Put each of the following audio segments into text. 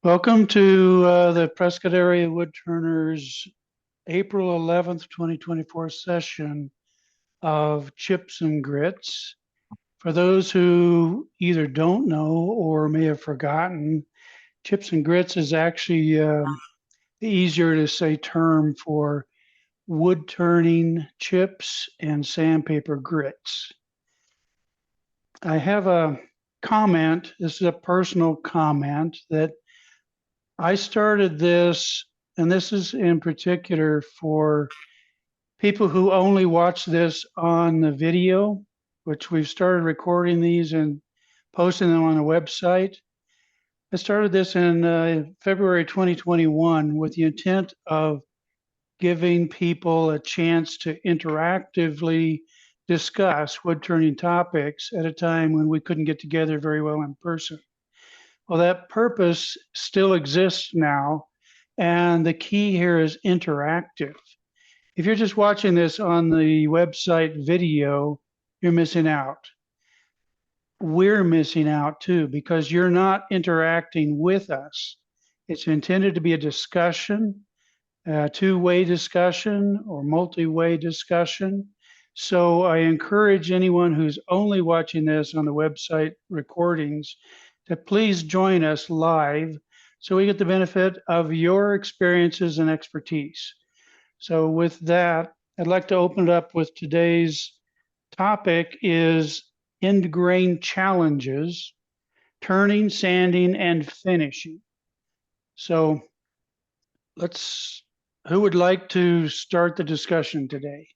Welcome to the Prescott area Woodturners April 11th, 2024 session of Chips and Grits. For those who either don't know or may have forgotten, Chips and Grits is actually the easier to say term for wood turning chips and sandpaper grits. I have a comment. This is a personal comment that I started this, and this is in particular for people who only watch this on the video, which we've started recording these and posting them on the website. I started this in February 2021 with the intent of giving people a chance to interactively discuss wood turning topics at a time when we couldn't get together very well in person. Well, that purpose still exists now. And the key here is interactive. If you're just watching this on the website video, you're missing out. We're missing out too because you're not interacting with us. It's intended to be a discussion, a two-way discussion or multi-way discussion. So I encourage anyone who's only watching this on the website recordings to please join us live so we get the benefit of your experiences and expertise. So with that, I'd like to open it up with today's topic is end grain challenges, turning, sanding, and finishing. So who would like to start the discussion today?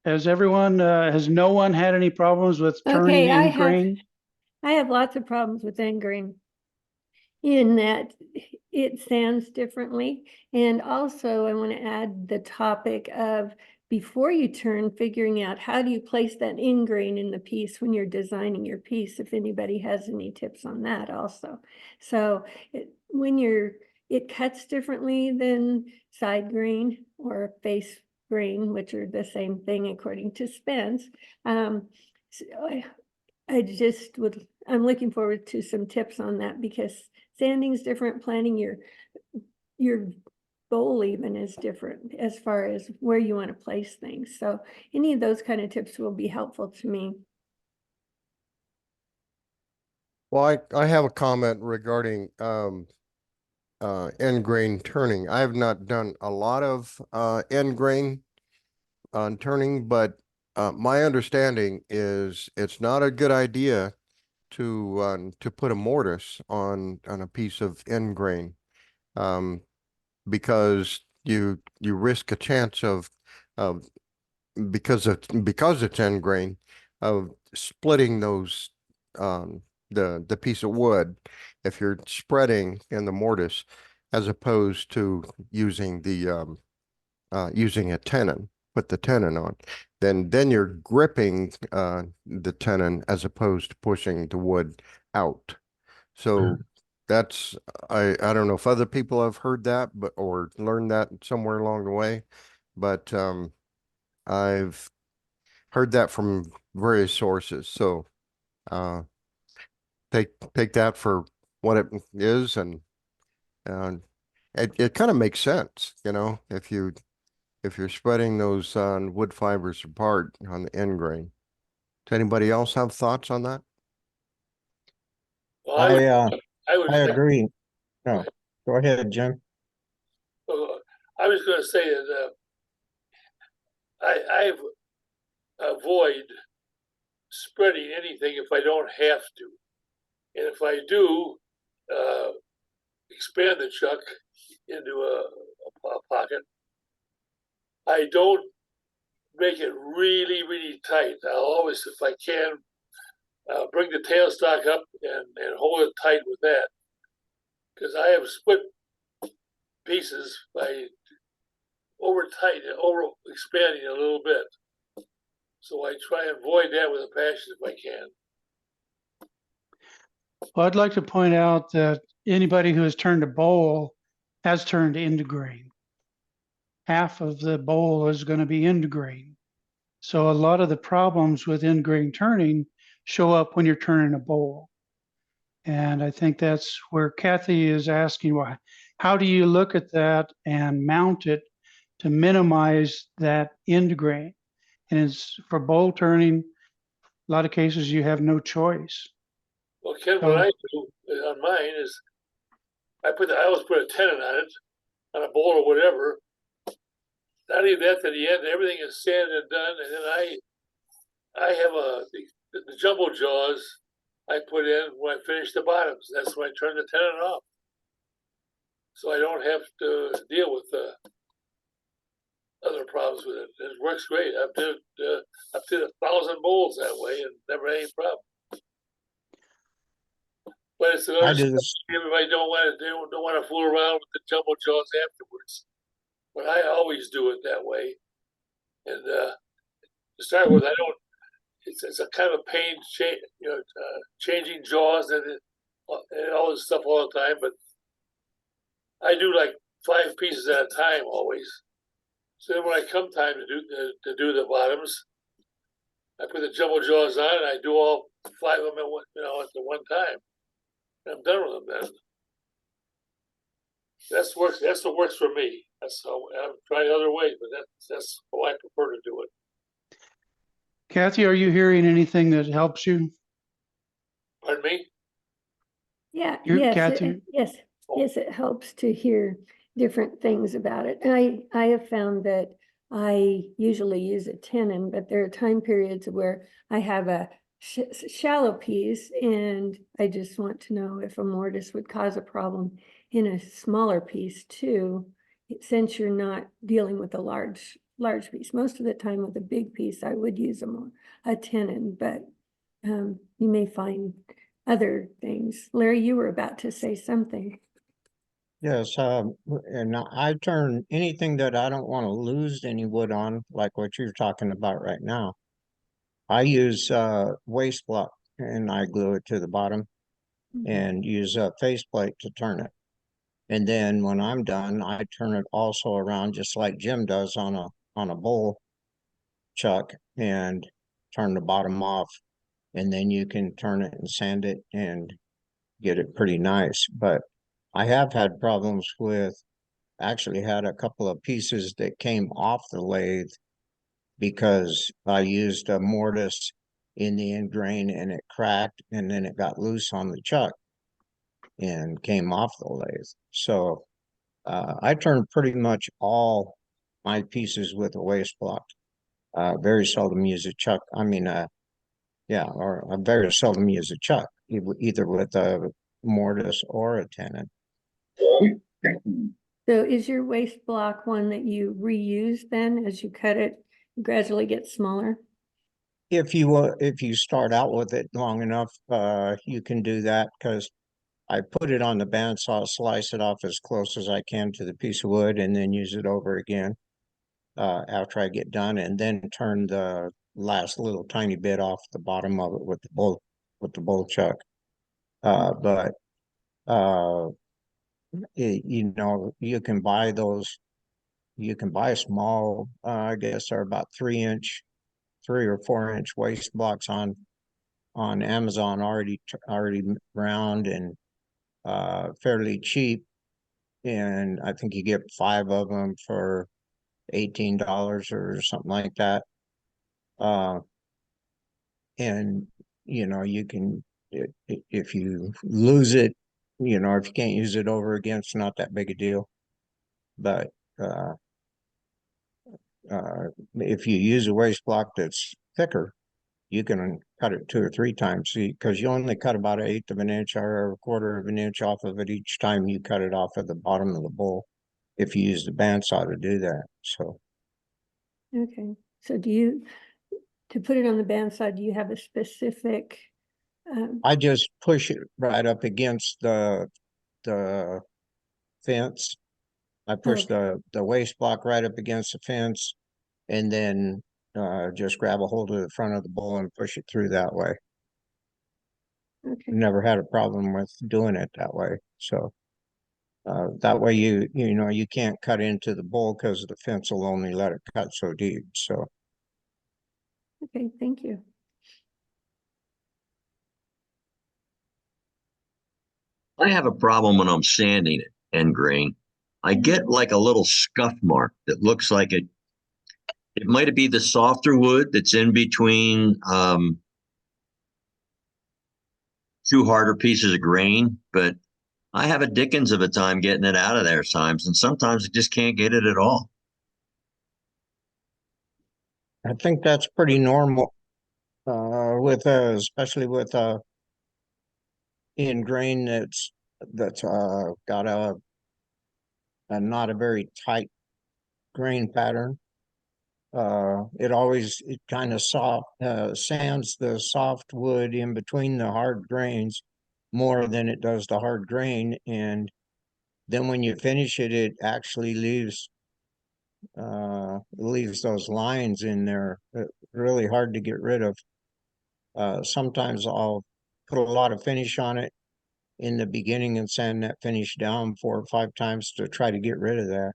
Has everyone, has no one had any problems with turning end grain? I have lots of problems with end grain in that it sands differently. And also I want to add the topic of before you turn, figuring out how do you place that end grain in the piece when you're designing your piece, if anybody has any tips on that also. So it cuts differently than side grain or face grain, which are the same thing according to Spence. So I'm looking forward to some tips on that because sanding is different, planning your bowl even is different as far as where you want to place things. So any of those kind of tips will be helpful to me. Well, I have a comment regarding end grain turning. I have not done a lot of end grain turning, but my understanding is it's not a good idea to put a mortise on a piece of end grain, because you risk a chance of because it's end grain of splitting those the piece of wood if you're spreading in the mortise as opposed to using the using a tenon. Put the tenon on, then you're gripping the tenon as opposed to pushing the wood out. So that's I don't know if other people have heard that or learned that somewhere along the way, but I've heard that from various sources. So take that for what it is, and it kind of makes sense, if you're spreading those wood fibers apart on the end grain. Does anybody else have thoughts on that? Well, I agree. No, go ahead, Jim. I was going to say that I avoid spreading anything if I don't have to, and if I do, expand the chuck into a pocket. I don't make it really, really tight. I'll always, if I can, bring the tailstock up and hold it tight with that, because I have split pieces by over expanding a little bit. So I try and avoid that with a passion if I can. Well, I'd like to point out that anybody who has turned a bowl has turned into grain. Half of the bowl is going to be end grain. So a lot of the problems with end grain turning show up when you're turning a bowl. And I think that's where Kathy is asking, why, how do you look at that and mount it to minimize that end grain? And it's for bowl turning, a lot of cases you have no choice. Well, Ken, So- what I do on mine is I always put a tenon on it, on a bowl or whatever. I leave that to the end. Everything is sanded and done, and then I have the jumbo jaws I put in when I finish the bottoms. That's when I turn the tenon off, so I don't have to deal with other problems with it. It works great. I've did 1,000 bowls that way and never had any problem. But it's I another do this. everybody don't want to fool around with the jumbo jaws afterwards. But I always do it that way. And to start with, I don't. It's a kind of a pain, changing jaws and all this stuff all the time. But I do like 5 pieces at a time always. So then when I come time to do the bottoms, I put the jumbo jaws on and I do all 5 of them at the one time. And I'm done with them then. That's what works for me. That's how I've tried other ways, but that's how I prefer to do it. Kathy, are you hearing anything that helps you? Pardon me? Yeah, You're- yes, Kathy? yes, it helps to hear different things about it. And I have found that I usually use a tenon, but there are time periods where I have a shallow piece and I just want to know if a mortise would cause a problem in a smaller piece too, since you're not dealing with a large piece. Most of the time with a big piece, I would use a tenon, but you may find other things. Larry, you were about to say something. Yes, and I turn anything that I don't want to lose any wood on, like what you're talking about right now. I use waste block and I glue it to the bottom and use a faceplate to turn it. And then when I'm done, I turn it also around just like Jim does on a bowl chuck and turn the bottom off. And then you can turn it and sand it and get it pretty nice. But I have had problems with, actually had a couple of pieces that came off the lathe because I used a mortise in the end grain and it cracked and then it got loose on the chuck and came off the lathe. So I turn pretty much all my pieces with a waste block. Very seldom use a chuck. I mean, or I very seldom use a chuck, either with a mortise or a tenon. So is your waste block one that you reuse then as you cut it, gradually get smaller? If you start out with it long enough, you can do that because I put it on the bandsaw, slice it off as close as I can to the piece of wood, and then use it over again after I get done, and then turn the last little tiny bit off the bottom of it with the bowl chuck. But you can buy those. You can buy small. I guess they're about 3 or 4 inch waste blocks on Amazon already round and fairly cheap. And I think you get 5 of them for $18 or something like that. And you can, if you lose it, if you can't use it over again, it's not that big a deal. But if you use a waste block that's thicker, you can cut it 2 or 3 times because you only cut about 1/8 of an inch or 1/4 of an inch off of it each time you cut it off at the bottom of the bowl if you use the bandsaw to do that. So Okay, so to put it on the bandsaw, do you have a specific? I just push it right up against the fence. I push the waste block right up against the fence and then just grab a hold of the front of the bowl and push it through that way. Okay, Never had a problem with doing it that way. So that way you can't cut into the bowl because the fence will only let it cut so deep. So okay, thank you. I have a problem when I'm sanding it end grain. I get like a little scuff mark that looks like it might be the softer wood that's in between two harder pieces of grain, but I have a dickens of a time getting it out of there times, and sometimes I just can't get it at all. I think that's pretty normal, with, especially with, in grain that's got a not a very tight grain pattern. It kind of sands the soft wood in between the hard grains more than it does the hard grain. And then when you finish it, it actually leaves those lines in there, really hard to get rid of. Sometimes I'll put a lot of finish on it in the beginning and sand that finish down 4 or 5 times to try to get rid of that.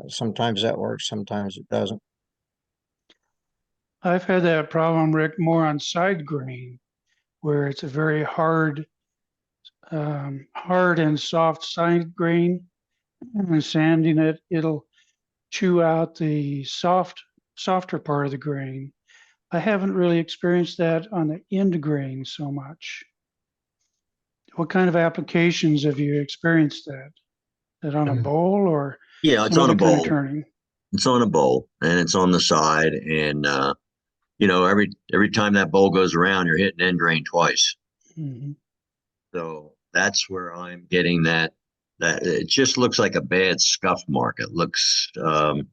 Sometimes that works, sometimes it doesn't. I've had that problem, Rick, more on side grain, where it's a very hard and soft side grain. And sanding it, it'll chew out the softer part of the grain. I haven't really experienced that on the end grain so much. What kind of applications have you experienced that? Is that on a bowl or Yeah, it's some on a other kind of bowl. turning? It's on a bowl and it's on the side. And every time that bowl goes around, you're hitting end grain twice. Mhm. So that's where I'm getting that it just looks like a bad scuff mark. It looks and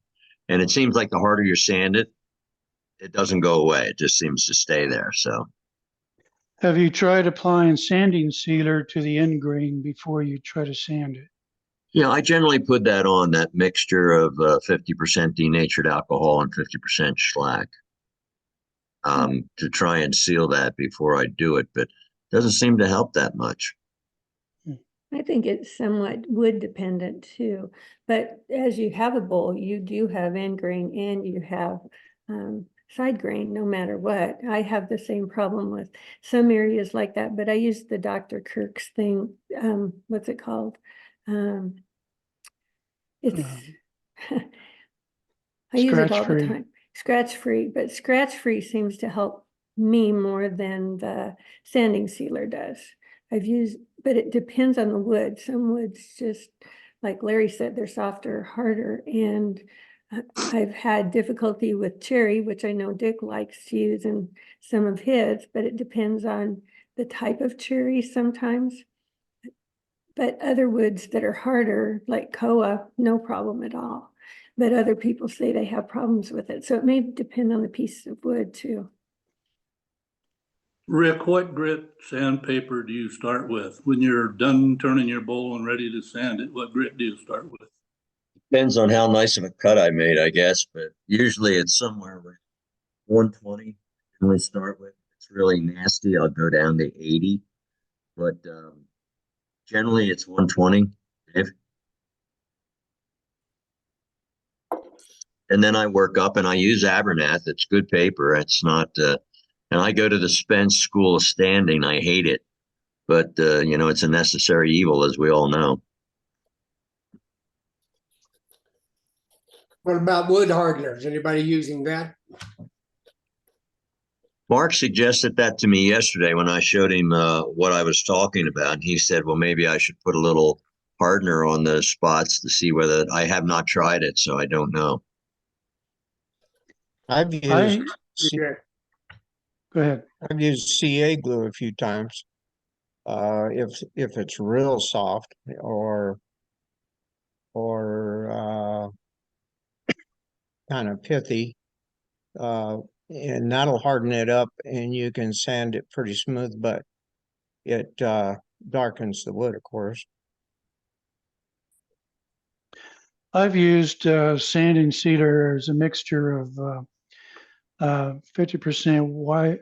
it seems like the harder you sand it, it doesn't go away. It just seems to stay there. So Have you tried applying sanding sealer to the end grain before you try to sand it? yeah, I generally put that on that mixture of 50% denatured alcohol and 50% shellac to try and seal that before I do it, but it doesn't seem to help that much. I think it's somewhat wood dependent too, but as you have a bowl, you do have end grain and you have side grain, no matter what. I have the same problem with some areas like that, but I use the Dr. Kirk's thing. What's it called? It's I use it all the Scratch-free. time. Scratch free, but scratch free seems to help me more than the sanding sealer does. But it depends on the wood. Some woods just, like Larry said, they're softer, harder, and I've had difficulty with cherry, which I know Dick likes to use in some of his, but it depends on the type of cherry sometimes. But other woods that are harder, like koa, no problem at all. But other people say they have problems with it. So it may depend on the piece of wood too. Rick, what grit sandpaper do you start with? When you're done turning your bowl and ready to sand it, what grit do you start with? Depends on how nice of a cut I made, I guess, but usually it's somewhere around 120. Generally start with. If it's really nasty, I'll go down to 80, but generally it's 120. And then I work up and I use Abernath. It's good paper. It's not, and I go to the Spence School of Standing. I hate it, but it's a necessary evil, as we all know. What about wood hardeners? Anybody using that? Mark suggested that to me yesterday when I showed him what I was talking about. And he said, well, maybe I should put a little hardener on those spots to see whether I have not tried it, so I don't know. I've used Okay. Go ahead. I've used CA glue a few times. If it's real soft or kind of pithy, and that'll harden it up and you can sand it pretty smooth, but it darkens the wood, of course. I've used sanding sealer as a mixture of 50% white,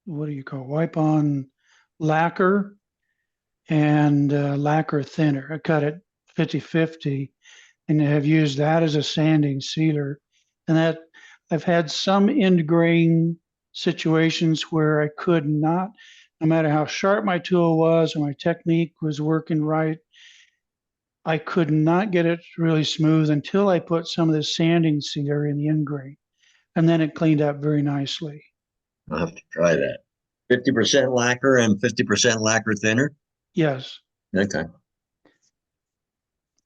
what do you call it? Wipe on lacquer and lacquer thinner. I cut it 50-50 and have used that as a sanding sealer. And that I've had some end grain situations where I could not no matter how sharp my tool was or my technique was working right, I could not get it really smooth until I put some of this sanding sealer in the end grain. And then it cleaned up very nicely. I'll have to try that. 50% lacquer and 50% lacquer thinner? Yes, Okay.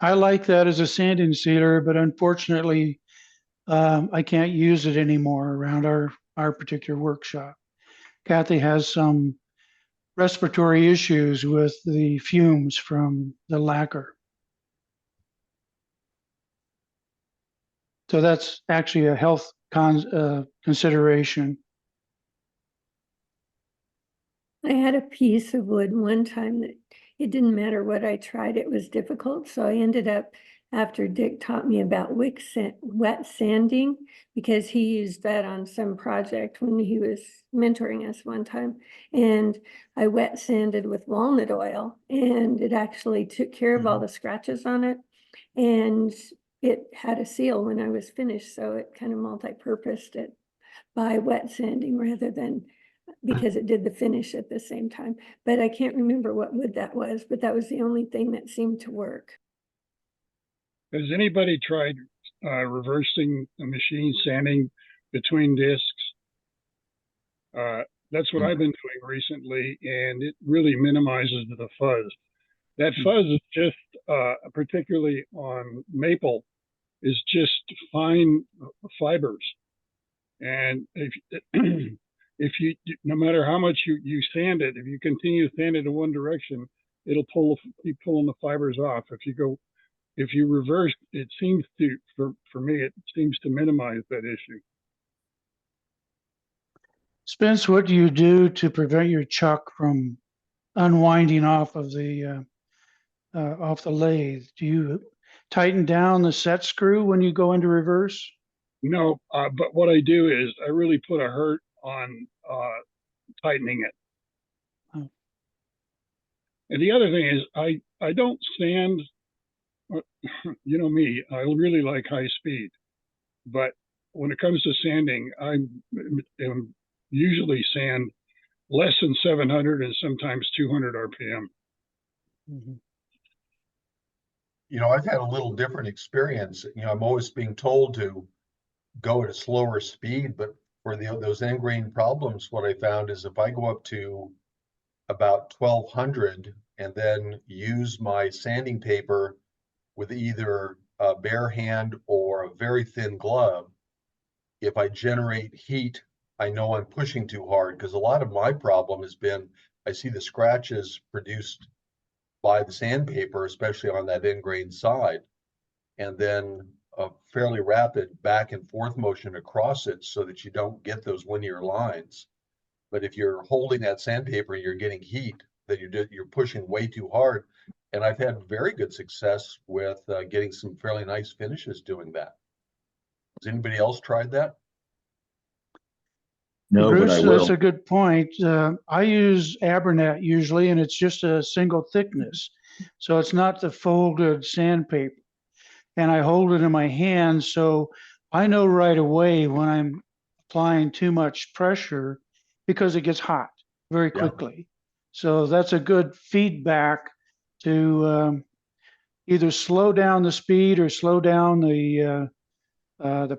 I like that as a sanding sealer, but unfortunately, I can't use it anymore around our particular workshop. Kathy has some respiratory issues with the fumes from the lacquer. So that's actually a health consideration. I had a piece of wood one time that it didn't matter what I tried, it was difficult. So I ended up, after Dick taught me about wet sanding, because he used that on some project when he was mentoring us one time. And I wet sanded with walnut oil, and it actually took care of all the scratches on it. And it had a seal when I was finished, so it kind of multi-purposed it by wet sanding rather than, because it did the finish at the same time. But I can't remember what wood that was, but that was the only thing that seemed to work. Has anybody tried reversing a machine sanding between discs? That's what I've been doing recently, and it really minimizes the fuzz. That fuzz is just, particularly on maple, is just fine fibers. And if if you, no matter how much you sand it, if you continue to sand it in one direction, it'll keep pulling the fibers off. If you reverse, it seems to, for me, it seems to minimize that issue. Spence, what do you do to prevent your chuck from unwinding off of the lathe? Do you tighten down the set screw when you go into reverse? No, but what I do is I really put a hurt on tightening it. Oh. And the other thing is I don't sand, you know me, I really like high speed, but when it comes to sanding, I usually sand less than 700 and sometimes 200 RPM. Mm-hmm. You know, I've had a little different experience. You know, I'm always being told to go at a slower speed, but for those end grain problems, what I found is if I go up to about 1200 and then use my sanding paper with either a bare hand or a very thin glove, if I generate heat, I know I'm pushing too hard, because a lot of my problem has been I see the scratches produced by the sandpaper, especially on that end grain side, and then a fairly rapid back and forth motion across it so that you don't get those linear lines. But if you're holding that sandpaper and you're getting heat, then you're pushing way too hard. And I've had very good success with getting some fairly nice finishes doing that. Has anybody else tried that? No, but I Bruce, will. that's a good point. I use Abernet usually, and it's just a single thickness. So it's not the folded sandpaper. And I hold it in my hand, so I know right away when I'm applying too much pressure because it gets hot very Yeah. quickly. So that's a good feedback to either slow down the speed or slow down the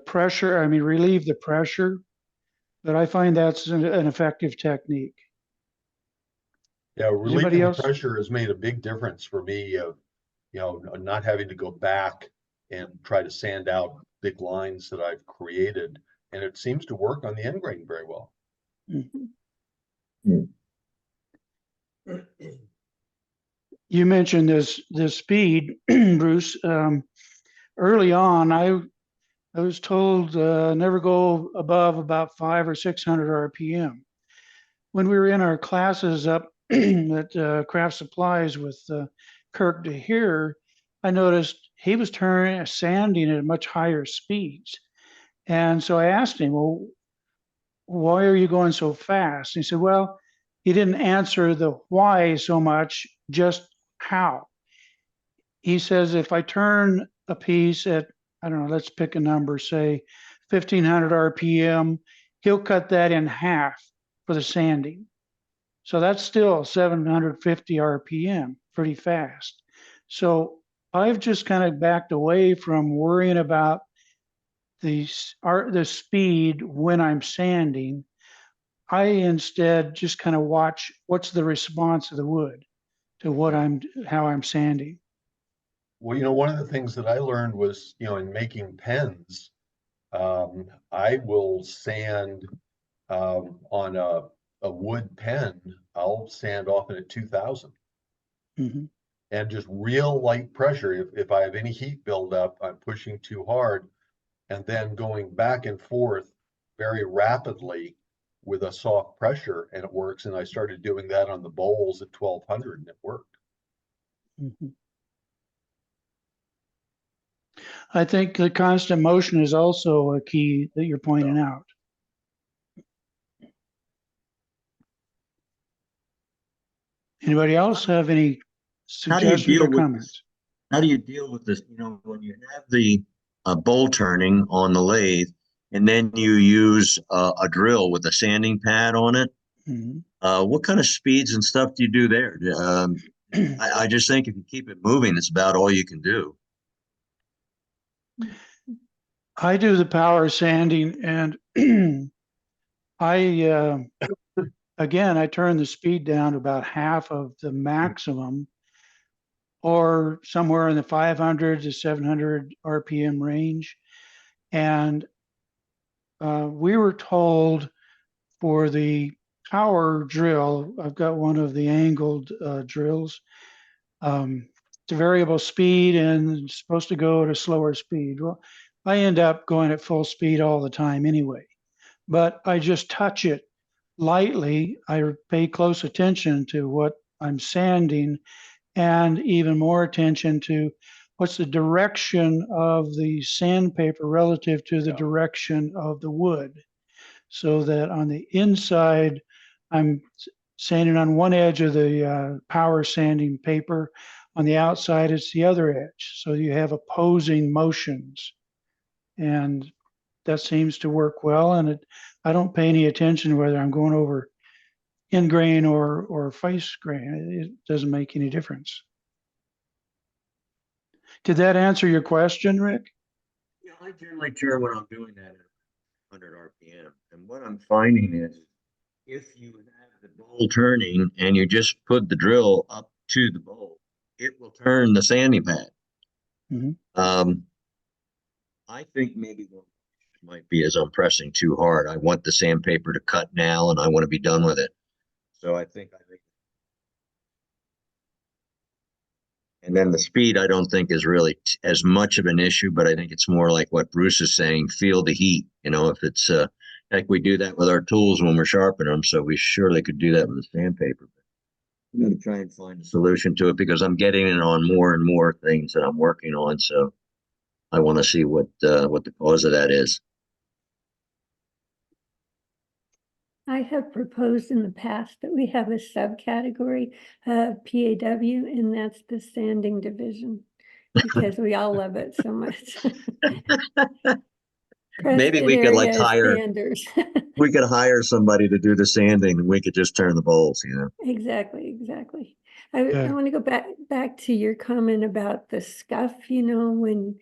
pressure. I mean, relieve the pressure. But I find that's an effective technique. Yeah, Anybody relieving the else? pressure has made a big difference for me of, you know, not having to go back and try to sand out big lines that I've created. And it seems to work on the end grain very well. Mhm. You mentioned this speed, Bruce. Early on, I was told never go above about 500 or 600 RPM. When we were in our classes up at Craft Supplies with Kirk DeHeer, I noticed he was sanding at much higher speeds. And so I asked him, well, why are you going so fast? He said, well, he didn't answer the why so much, just how. He says, if I turn a piece at, I don't know, let's pick a number, say 1500 RPM, he'll cut that in half for the sanding. So that's still 750 RPM, pretty fast. So I've just kind of backed away from worrying about the speed when I'm sanding. I instead just kind of watch what's the response of the wood to how I'm sanding. Well, one of the things that I learned was, in making pens, I will sand on a wood pen. I'll sand often at 2000. Mm-hmm. And just real light pressure. If I have any heat buildup, I'm pushing too hard, and then going back and forth very rapidly with a soft pressure, and it works. And I started doing that on the bowls at 1200, and it worked. Mm-hmm. I think the constant motion is also a key that you're pointing out. Anybody else have any suggestions or comments? How do you deal with this? When you have the bowl turning on the lathe, and then you use a drill with a sanding pad on it. Mm-hmm. What kind of speeds and stuff do you do there? I just think if you keep it moving, it's about all you can do. I do the power sanding, and I turn the speed down to about half of the maximum, or somewhere in the 500 to 700 RPM range. And we were told for the power drill, I've got one of the angled drills. It's a variable speed and it's supposed to go at a slower speed. Well, I end up going at full speed all the time anyway, but I just touch it lightly. I pay close attention to what I'm sanding, and even more attention to what's the direction of the sandpaper relative to the direction of the wood. So that on the inside, I'm sanding on one edge of the power sanding paper. On the outside, it's the other edge. So you have opposing motions. And that seems to work well. And I don't pay any attention whether I'm going over in grain or face grain. It doesn't make any difference. Did that answer your question, Rick? Yeah, I generally turn when I'm doing that at 100 RPM. And what I'm finding is if you have the bowl turning and you just put the drill up to the bowl, it will turn the sanding pad. Mm-hmm. I think maybe what might be is I'm pressing too hard. I want the sandpaper to cut now and I want to be done with it. So I think and then the speed I don't think is really as much of an issue, but I think it's more like what Bruce is saying, feel the heat. If it's like we do that with our tools when we're sharpening them, so we surely could do that with the sandpaper. I'm going to try and find a solution to it because I'm getting it on more and more things that I'm working on. So I want to see what the cause of that is. I have proposed in the past that we have a subcategory of PAW, and that's the sanding division, because we all love it so much. Maybe we could sanders. we could hire somebody to do the sanding and we could just turn the bowls, Exactly. I want to go back to your comment about the scuff, when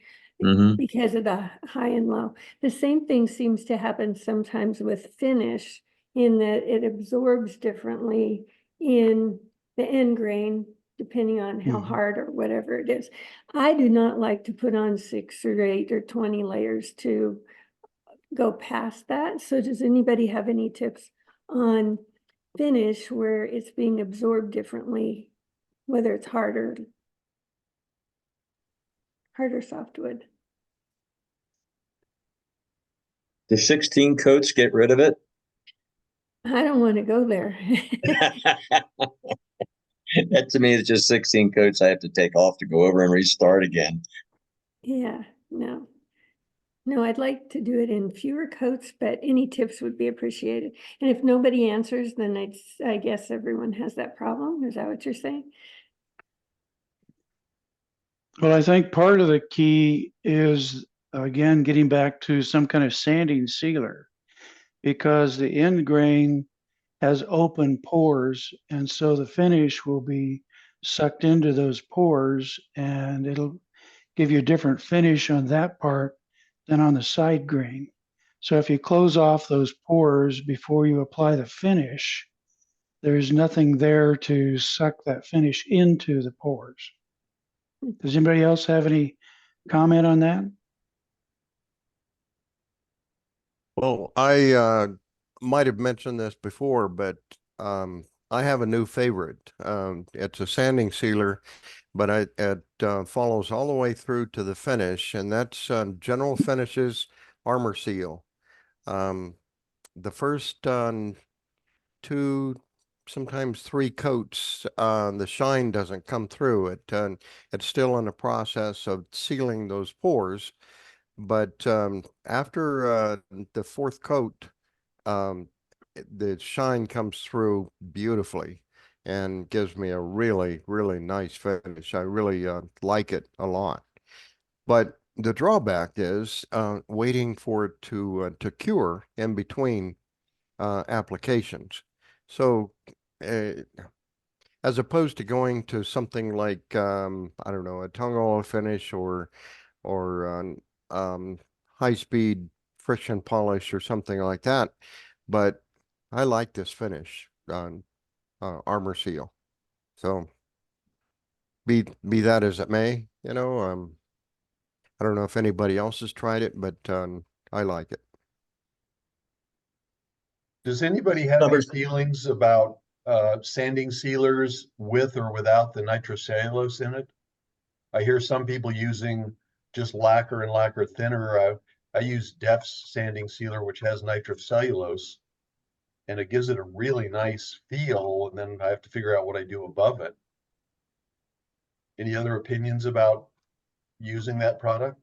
because of the high and low. The same thing seems to happen sometimes with finish, in that it absorbs differently in the end grain, depending on how hard or whatever it is. I do not like to put on 6 or 8 or 20 layers to go past that. So does anybody have any tips on finish where it's being absorbed differently, whether it's harder softwood? The 16 coats get rid of it? I don't want to go there. That to me is just 16 coats I have to take off to go over and restart again. Yeah, no, I'd like to do it in fewer coats, but any tips would be appreciated. And if nobody answers, then I guess everyone has that problem. Is that what you're saying? Well, I think part of the key is, again, getting back to some kind of sanding sealer, because the end grain has open pores, and so the finish will be sucked into those pores, and it'll give you a different finish on that part than on the side grain. So if you close off those pores before you apply the finish, there's nothing there to suck that finish into the pores. Does anybody else have any comment on that? Well, I might have mentioned this before, but I have a new favorite. It's a sanding sealer, but it follows all the way through to the finish, and that's General Finishes Armor Seal. The first two, sometimes three coats, the shine doesn't come through. It's still in the process of sealing those pores. But after the fourth coat, the shine comes through beautifully and gives me a really, really nice finish. I really like it a lot. But the drawback is waiting for it to cure in between applications. So as opposed to going to something like I don't know, a tung oil finish or high-speed friction polish or something like that. But I like this finish on Armor Seal. So be that as it may, I don't know if anybody else has tried it, but I like it. Does anybody have any feelings about sanding sealers with or without the nitrocellulose in it? I hear some people using just lacquer and lacquer thinner. I use Def's sanding sealer, which has nitrocellulose, and it gives it a really nice feel. And then I have to figure out what I do above it. Any other opinions about using that product?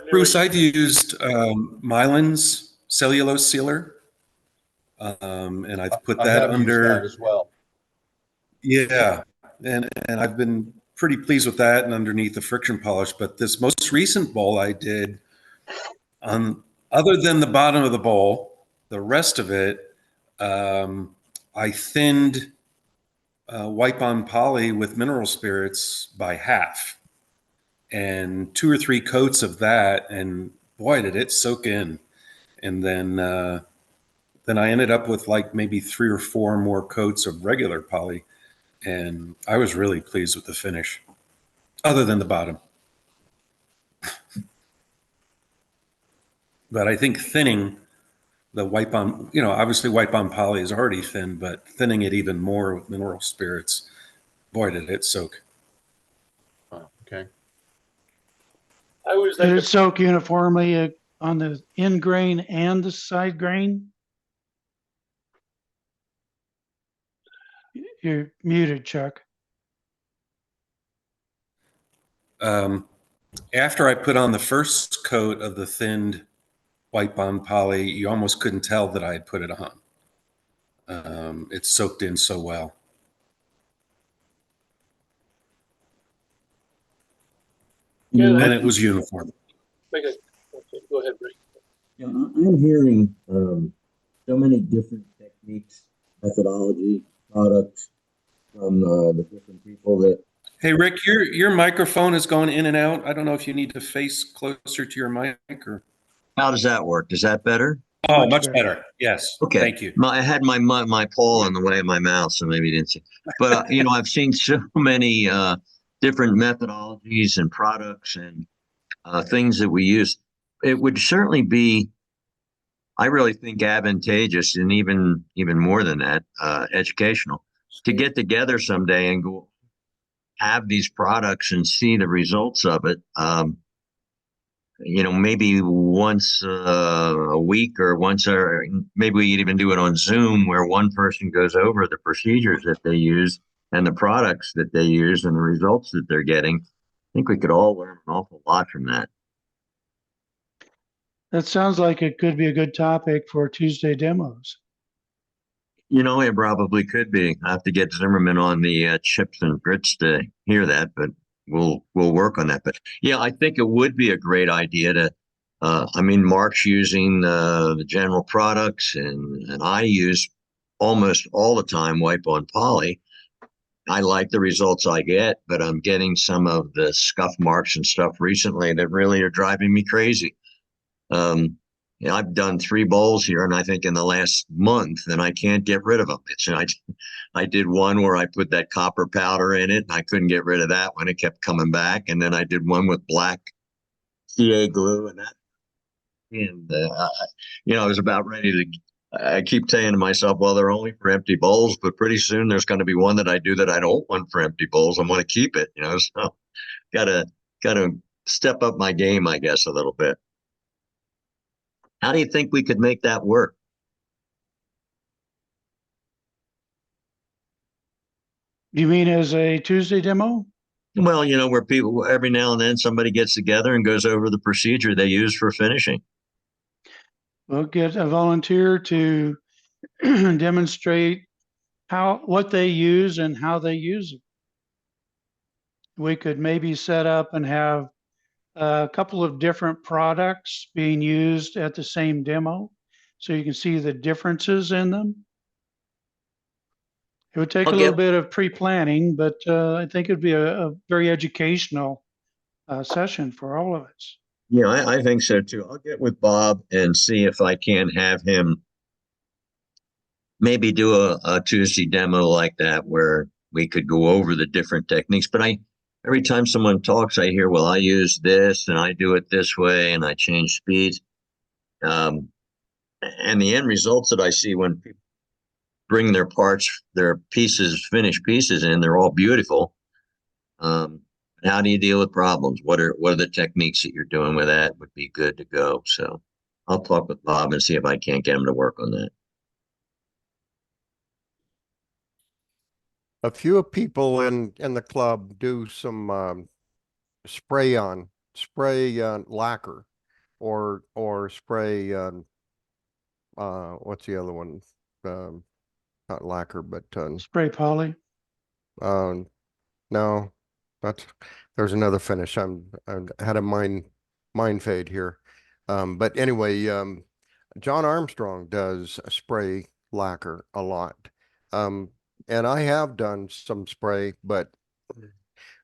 Bruce, I've used Mylan's cellulose sealer, and I've put that under that as well. Yeah, and I've been pretty pleased with that and underneath the friction polish. But this most recent bowl I did, other than the bottom of the bowl, the rest of it, I thinned wipe on poly with mineral spirits by half, and 2 or 3 coats of that, and boy, did it soak in. And then I ended up with like maybe 3 or 4 more coats of regular poly. And I was really pleased with the finish, other than the bottom. But I think thinning the wipe on, obviously wipe on poly is already thin, but thinning it even more with mineral spirits, boy, did it soak. Oh, okay. Did it soak uniformly on the in grain and the side grain? You're muted, Chuck. After I put on the first coat of the thinned wipe on poly, you almost couldn't tell that I had put it on. It soaked in so well. And it was uniform. Okay, go ahead, Rick. Yeah, I'm hearing so many different techniques, methodology, products from the different people that. Hey, Rick, your microphone is going in and out. I don't know if you need to face closer to your mic or. How does that work? Is that better? Oh, much better. Yes. Okay. Thank you. I had my pole in the way of my mouth, so maybe you didn't see. But I've seen so many different methodologies and products and things that we use. It would certainly be, I really think, advantageous and even more than that, educational, to get together someday and go have these products and see the results of it. Maybe once a week or maybe we could even do it on Zoom where one person goes over the procedures that they use and the products that they use and the results that they're getting. I think we could all learn an awful lot from that. That sounds like it could be a good topic for Tuesday demos. It probably could be. I have to get Zimmerman on the chips and grits to hear that, but we'll work on that. But yeah, I think it would be a great idea to I mean, Mark's using the general products, and I use almost all the time wipe on poly. I like the results I get, but I'm getting some of the scuff marks and stuff recently that really are driving me crazy. I've done 3 bowls here, and I think in the last month, and I can't get rid of them. I did one where I put that copper powder in it, and I couldn't get rid of that one. It kept coming back, and then I did one with black CA glue, and I was about ready to. I keep saying to myself, well, they're only for empty bowls, but pretty soon there's going to be one that I do that I don't want for empty bowls. I want to keep it, so gotta step up my game, I guess, a little bit. How do you think we could make that work? You mean as a Tuesday demo? Well, where people every now and then somebody gets together and goes over the procedure they use for finishing. We'll get a volunteer to demonstrate what they use and how they use it. We could maybe set up and have a couple of different products being used at the same demo, so you can see the differences in them. It would take a little bit of pre-planning, but I think it'd be a very educational session for all of us. Yeah, I think so too. I'll get with Bob and see if I can have him maybe do a Tuesday demo like that where we could go over the different techniques. But every time someone talks, I hear, well, I use this and I do it this way and I change speeds. And the end results that I see when people bring their parts, their pieces, finished pieces in, they're all beautiful. How do you deal with problems? What are the techniques that you're doing with that would be good to go. So I'll talk with Bob and see if I can't get him to work on that. A few people in the club do some spray on lacquer or spray what's the other one? Not lacquer, but spray poly. No, there's another finish. I had a mind fade here. But anyway, John Armstrong does spray lacquer a lot. And I have done some spray, but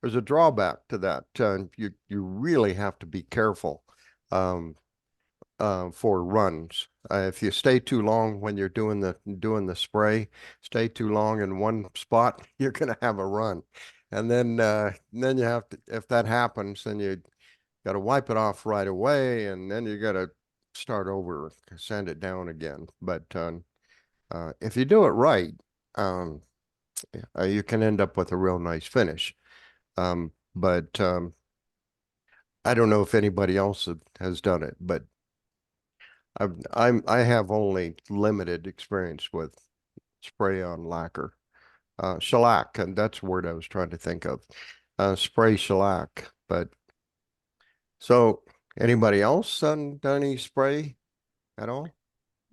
there's a drawback to that. You really have to be careful for runs. If you stay too long when you're doing the spray, stay too long in one spot, you're gonna have a run. And then you have to, if that happens, then you got to wipe it off right away, and then you got to start over, sand it down again. But if you do it right, you can end up with a real nice finish. But I don't know if anybody else has done it, but I have only limited experience with spray on lacquer. Shellac, and that's the word I was trying to think of. Spray shellac. But so anybody else done any spray at all?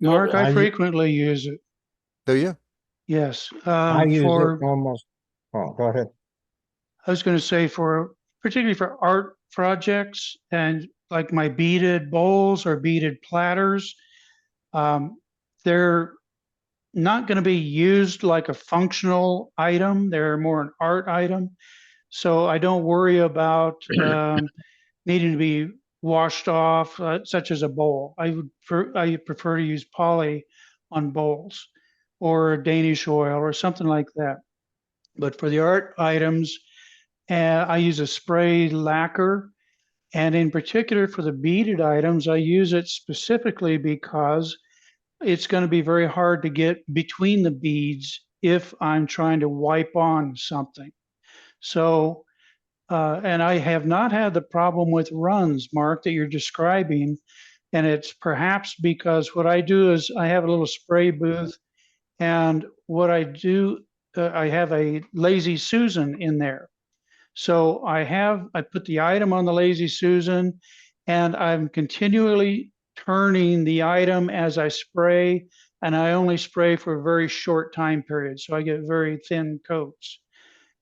Mark, I I- frequently use it. Do you? Yes. I use For it almost, oh, go ahead. I was going to say particularly for art projects and like my beaded bowls or beaded platters, they're not going to be used like a functional item. They're more an art item. So I don't worry about needing to be washed off, such as a bowl. I prefer to use poly on bowls or Danish oil or something like that. But for the art items, I use a spray lacquer. And in particular for the beaded items, I use it specifically because it's going to be very hard to get between the beads if I'm trying to wipe on something. So, and I have not had the problem with runs, Mark, that you're describing. And it's perhaps because what I do is I have a little spray booth, and what I do, I have a Lazy Susan in there. So I put the item on the Lazy Susan, and I'm continually turning the item as I spray, and I only spray for a very short time period. So I get very thin coats.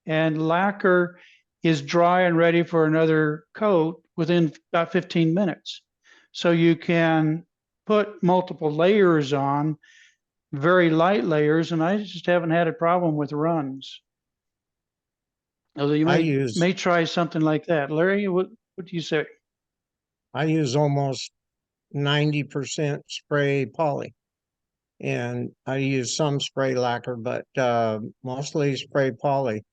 And lacquer is dry and ready for another coat within about 15 minutes. So you can put multiple layers on, very light layers, and I just haven't had a problem with runs. Although you may try something like that. Larry, what do you say? I use almost 90% spray poly. And I use some spray lacquer, but mostly spray poly.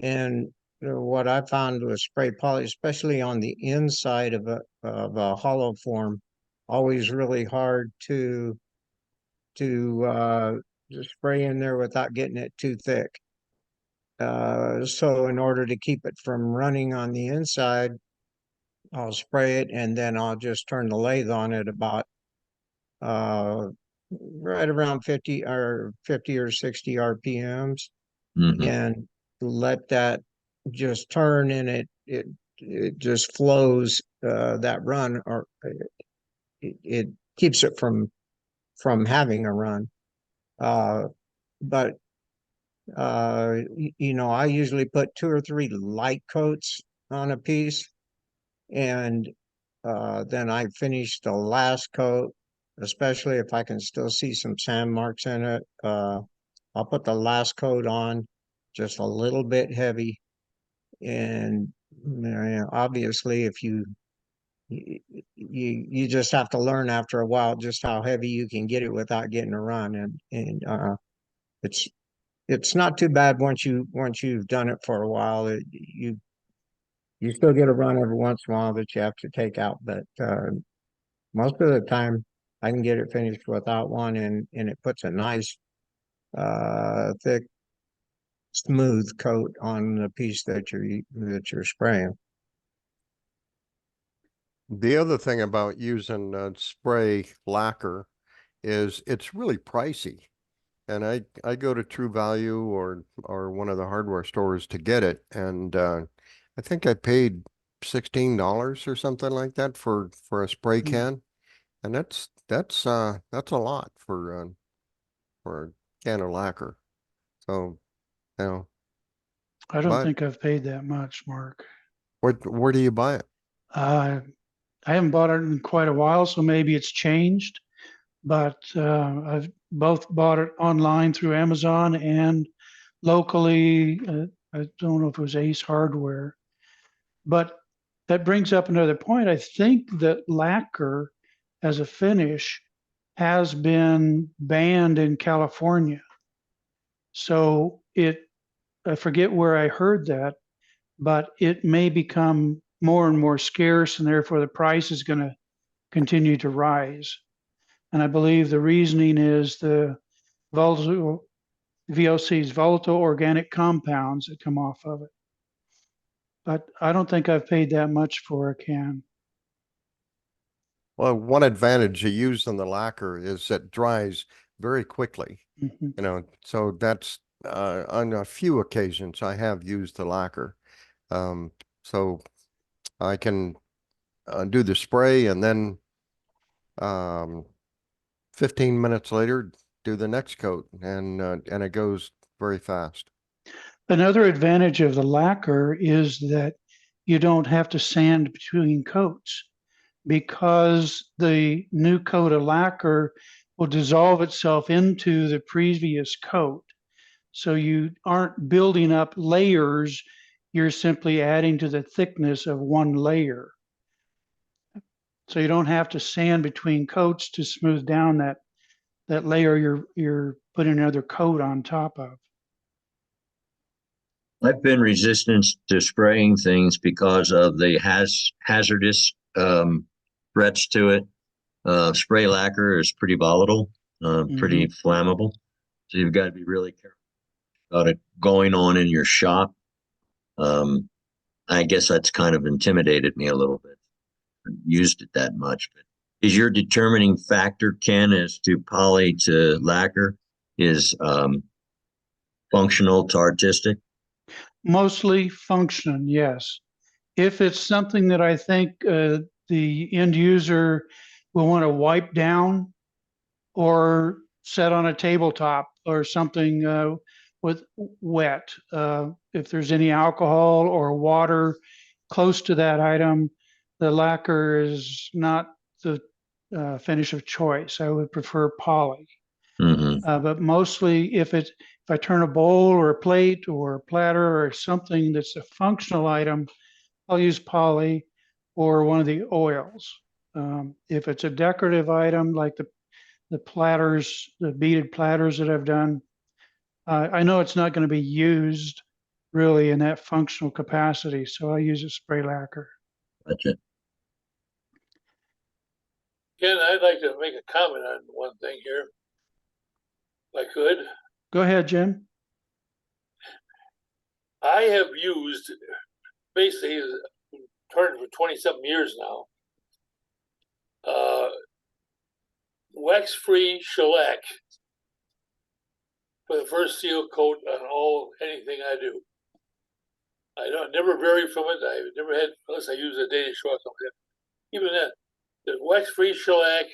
And what I found with spray poly, especially on the inside of a hollow form, always really hard to spray in there without getting it too thick. So in order to keep it from running on the inside, I'll spray it and then I'll just turn the lathe on it about right around 50 or 60 RPMs Mhm. and let that just turn, and it just flows that run, or it keeps it from having a run. But you know, I usually put 2 or 3 light coats on a piece, and then I finish the last coat, especially if I can still see some sand marks in it. I'll put the last coat on just a little bit heavy. And obviously, if you just have to learn after a while just how heavy you can get it without getting a run. And it's it's not too bad once you've done it for a while. You still get a run every once in a while that you have to take out, but most of the time I can get it finished without one, and it puts a nice thick smooth coat on the piece that you're spraying. The other thing about using spray lacquer is it's really pricey. And I go to True Value or one of the hardware stores to get it. And I think I paid $16 or something like that for a spray can. And that's a lot for a can of lacquer. So, you know, I don't but think I've paid that much, Mark. where do you buy it? I haven't bought it in quite a while, so maybe it's changed. But I've both bought it online through Amazon and locally. I don't know if it was Ace Hardware, but that brings up another point. I think that lacquer as a finish has been banned in California. So I forget where I heard that, but it may become more and more scarce, and therefore the price is going to continue to rise. And I believe the reasoning is the volatile VOCs, volatile organic compounds that come off of it. But I don't think I've paid that much for a can. Well, one advantage of using the lacquer is it dries very quickly. Mhm. You know, so that's on a few occasions I have used the lacquer. So I can do the spray and then 15 minutes later do the next coat, and it goes very fast. Another advantage of the lacquer is that you don't have to sand between coats, because the new coat of lacquer will dissolve itself into the previous coat. So you aren't building up layers, you're simply adding to the thickness of one layer. So you don't have to sand between coats to smooth down that layer you're putting another coat on top of. I've been resistant to spraying things because of the hazardous threats to it. Spray lacquer is pretty volatile, pretty flammable. So you've got to be really careful about it going on in your shop. I guess that's kind of intimidated me a little bit. I haven't used it that much, but is your determining factor, Ken, as to poly to lacquer is functional to artistic? Mostly function, yes. If it's something that I think the end user will want to wipe down or set on a tabletop or something with wet, if there's any alcohol or water close to that item, the lacquer is not the finish of choice. I would prefer poly. Hmm. But mostly if I turn a bowl or a plate or a platter or something that's a functional item, I'll use poly or one of the oils. If it's a decorative item like the platters, the beaded platters that I've done, I know it's not going to be used really in that functional capacity, so I use a spray lacquer. Gotcha. Ken, I'd like to make a comment on one thing here, if I could. Go ahead, Jim. I have used basically turned for 20-something years now. Wax-free shellac for the first seal coat on anything I do. I don't never vary from it. I've never had, unless I use a Danish short something. Even then, the wax-free shellac,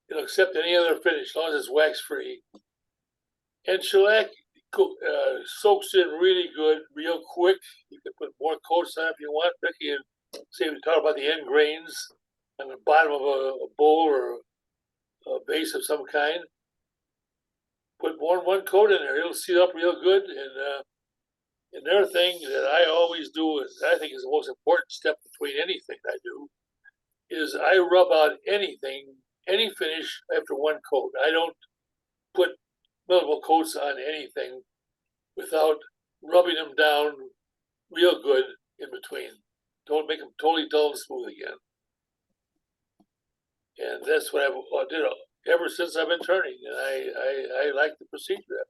it'll accept any other finish as long as it's wax-free. And shellac soaks in really good, real quick. You can put more coats on if you want. Ricky, and say we talk about the end grains on the bottom of a bowl or a base of some kind. Put more than one coat in there; it'll seal up real good. And another thing that I always do, is I think is the most important step between anything I do, is I rub out anything, any finish after one coat. I don't put multiple coats on anything without rubbing them down real good in between. Don't make them totally dull and smooth again. And that's what I did ever since I've been turning, and I like the procedure.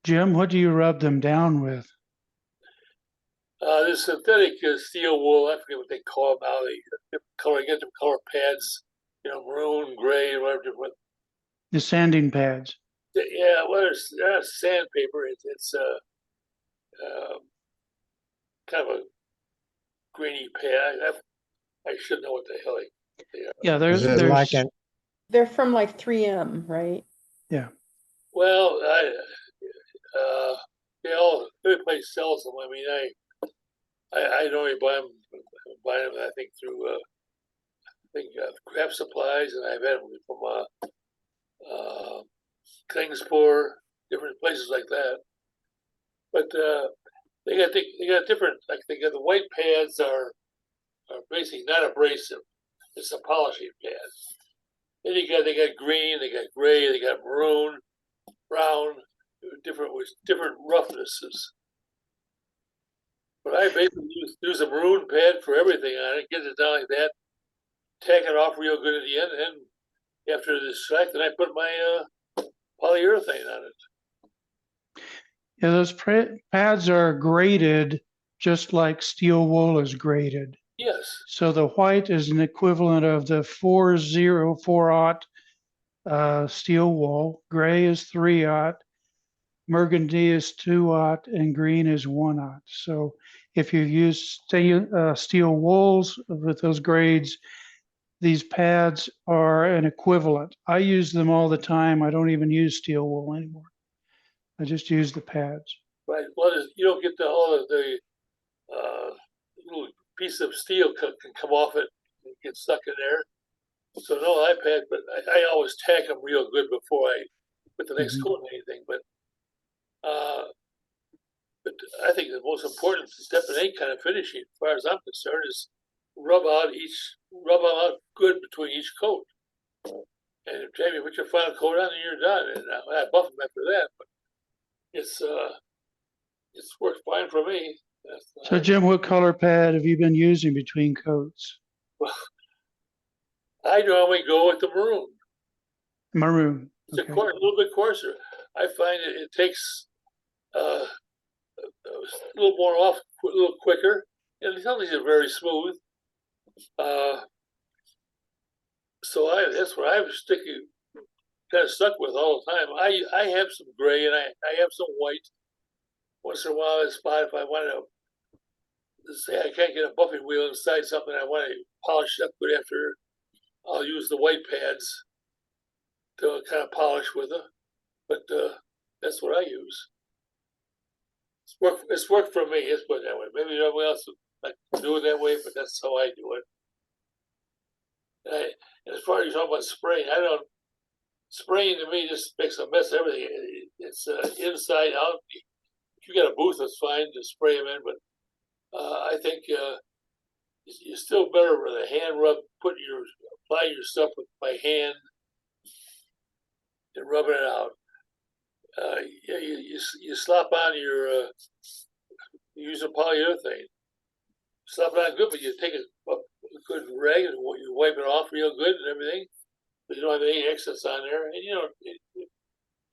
Jim, what do you rub them down with? This synthetic steel wool, I forget what they call them now. They color, get them color pads, maroon, gray, whatever different. The sanding pads. Yeah, well, it's sandpaper. It's kind of a grainy pad. I should know what the hell they are. Yeah, Is it like an, They're from like 3M, right? Yeah. Well, every place sells them. I mean, I don't really buy them. I think through craft supplies, and I've had them from Klingspor, different places like that. But they got different. Like they got the white pads are basically not abrasive. It's a polishing pad. Then they got green, they got gray, they got maroon, brown, different roughnesses. But I basically use a maroon pad for everything on it, get it down like that, tack it off real good at the end, and after the shellac, then I put my polyurethane on it. Yeah, those pads are graded just like steel wool is graded. Yes. So the white is an equivalent of the 404-aught steel wool. Gray is 3-aught. Burgundy is 2-aught, and green is 1-aught. So if you use steel wools with those grades, these pads are an equivalent. I use them all the time. I don't even use steel wool anymore. I just use the pads. Right. Well, you don't get all of the little piece of steel can come off it and get stuck in there. So no iPad, but I always tack them real good before I put the next coat on anything. But I think the most important step in any kind of finishing, as far as I'm concerned, is rub them out good between each coat. And if you put your final coat on, and you're done. And I buff them after that, but it's worked fine for me. So Jim, what color pad have you been using between coats? Well, I normally go with the maroon. Maroon. It's a little bit coarser. I find it takes a little more off, a little quicker, and some of these are very smooth. So that's what I'm kind of stuck with all the time. I have some gray and I have some white. Once in a while, I spot if I want to say I can't get a buffing wheel inside something I want to polish up good after, I'll use the white pads to kind of polish with them. But that's what I use. It's worked for me. It's put that way. Maybe everyone else like do it that way, but that's how I do it. far as you're talking about spraying, spraying to me just makes a mess of everything. It's inside out. If you got a booth, that's fine to spray them in, but I think you're still better with a hand rub, applying your stuff with my hand and rubbing it out. Yeah, you slop on your use a polyurethane. Slap it on good, but you take a good rag and you wipe it off real good and everything. But you don't have any excess on there, and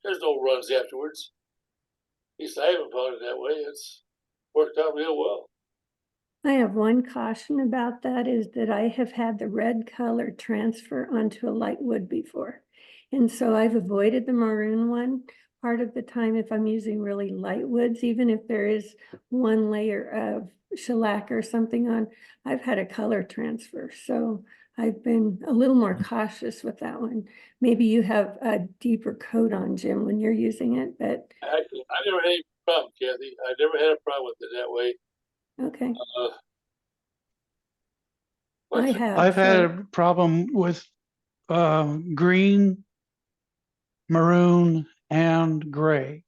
there's no runs afterwards. At least I haven't found it that way. It's worked out real well. I have one caution about that is that I have had the red color transfer onto a light wood before. And so I've avoided the maroon one part of the time if I'm using really light woods, even if there is one layer of shellac or something on, I've had a color transfer. So I've been a little more cautious with that one. Maybe you have a deeper coat on, Jim, when you're using it, but. I never had any problem, Kathy. I never had a problem with it that way. Okay. But I have. I've had a problem with green, maroon, and gray,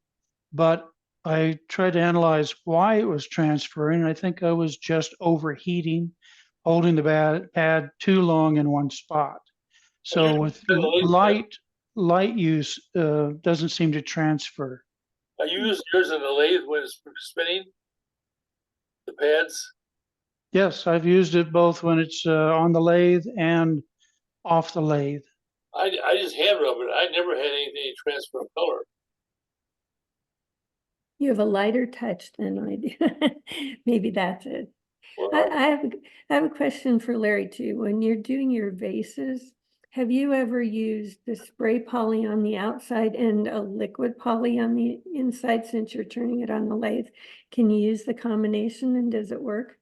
but I tried to analyze why it was transferring. I think I was just overheating, holding the pad too long in one spot. So with light use, doesn't seem to transfer. I use yours in the lathe when it's spinning, the pads. Yes, I've used it both when it's on the lathe and off the lathe. I just hand rub it. I never had anything transfer of color. You have a lighter touch than I do. Maybe that's it. Well, I have a question for Larry too. When you're doing your vases, have you ever used the spray poly on the outside and a liquid poly on the inside since you're turning it on the lathe? Can you use the combination and does it work?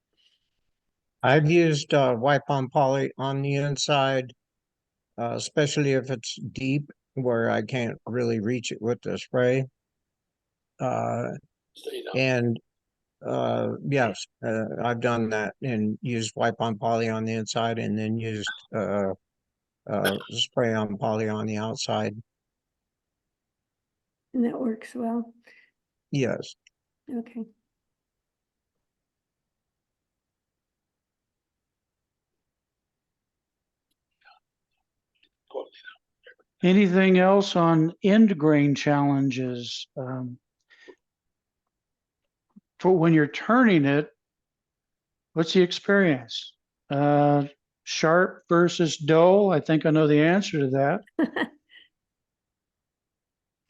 I've used wipe on poly on the inside, especially if it's deep where I can't really reach it with the spray. And yes, I've done that and used wipe on poly on the inside and then used spray on poly on the outside. And that works well. Yes. Okay. Anything else on end grain challenges? For when you're turning it, what's the experience? Sharp versus dull? I think I know the answer to that.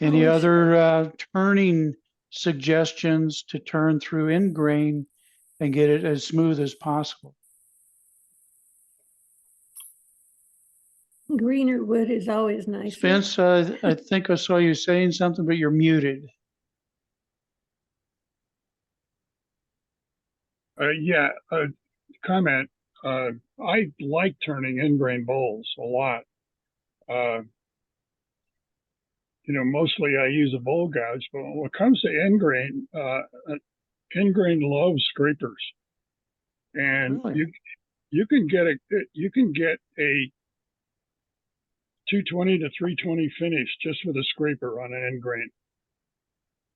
Any Oh, other turning suggestions to turn through end grain and get it as smooth as possible? Greener wood is always nicer. Spence, I think I saw you saying something, but you're muted. Yeah, comment. I like turning end grain bowls a lot. Mostly I use a bowl gouge, but when it comes to end grain loves scrapers, and Really? you can get a 220 to 320 finish just with a scraper on an end grain.